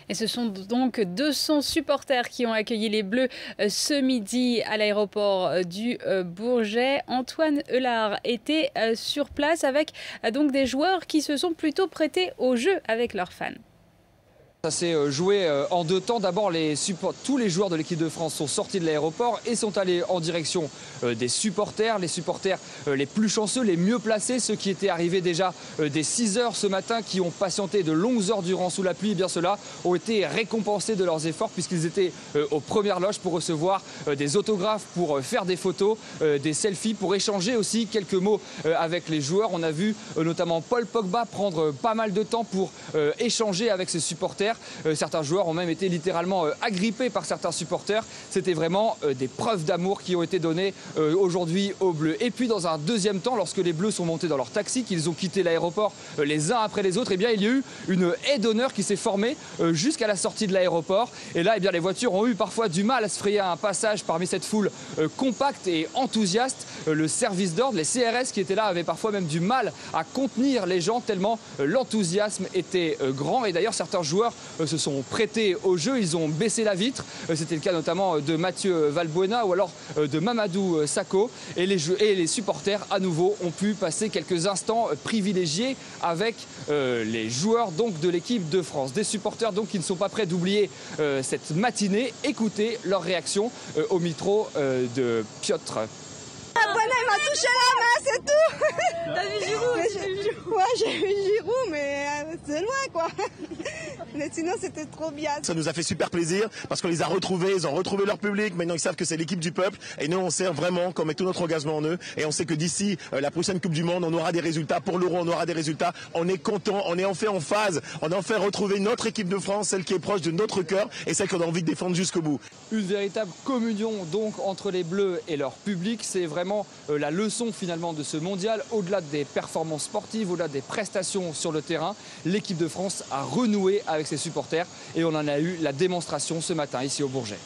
Et ce sont donc 200 supporters qui ont accueilli les Bleus ce midi à l'aéroport du Bourget. Antoine Eulard était sur place avec donc des joueurs qui se sont plutôt prêtés au jeu avec leurs fans. Ça s'est joué en deux temps. D'abord, tous les joueurs de l'équipe de France sont sortis de l'aéroport et sont allés en direction des supporters. Les supporters les plus chanceux, les mieux placés, ceux qui étaient arrivés déjà dès 6 heures ce matin, qui ont patienté de longues heures durant sous la pluie, eh bien ceux-là ont été récompensés de leurs efforts puisqu'ils étaient aux premières loges pour recevoir des autographes, pour faire des photos, des selfies, pour échanger aussi quelques mots avec les joueurs. On a vu notamment Paul Pogba prendre pas mal de temps pour échanger avec ses supporters. Certains joueurs ont même été littéralement agrippés par certains supporters. C'était vraiment des preuves d'amour qui ont été données aujourd'hui aux Bleus. Et puis dans un deuxième temps, lorsque les Bleus sont montés dans leur taxi, qu'ils ont quitté l'aéroport les uns après les autres, eh bien, il y a eu une haie d'honneur qui s'est formée jusqu'à la sortie de l'aéroport. Et là, eh bien, les voitures ont eu parfois du mal à se frayer un passage parmi cette foule compacte et enthousiaste. Le service d'ordre, les CRS qui étaient là, avaient parfois même du mal à contenir les gens tellement l'enthousiasme était grand. Et d'ailleurs, certains joueurs se sont prêtés au jeu, ils ont baissé la vitre. C'était le cas notamment de Mathieu Valbuena ou alors de Mamadou Sakho. Et les supporters à nouveau ont pu passer quelques instants privilégiés avec les joueurs donc de l'équipe de France. Des supporters donc qui ne sont pas prêts d'oublier cette matinée. Écoutez leur réaction au micro de Piotr. Voilà, il m'a touché la main, c'est tout. T'as vu Giroud? Ouais, j'ai vu Giroud, mais c'est loin, quoi. Mais sinon, c'était trop bien. Ça nous a fait super plaisir parce qu'on les a retrouvés, ils ont retrouvé leur public. Maintenant, ils savent que c'est l'équipe du peuple. Et nous, on sert vraiment qu'on met tout notre engagement en eux. Et on sait que d'ici la prochaine Coupe du Monde, on aura des résultats. Pour l'Euro, on aura des résultats. On est content, on est enfin en phase. On a enfin retrouvé notre équipe de France, celle qui est proche de notre cœur et celle qu'on a envie de défendre jusqu'au bout. Une véritable communion donc entre les Bleus et leur public. C'est vraiment la leçon finalement de ce mondial. Au-delà des performances sportives, au-delà des prestations sur le terrain, l'équipe de France a renoué avec ses supporters et on en a eu la démonstration ce matin ici au Bourget.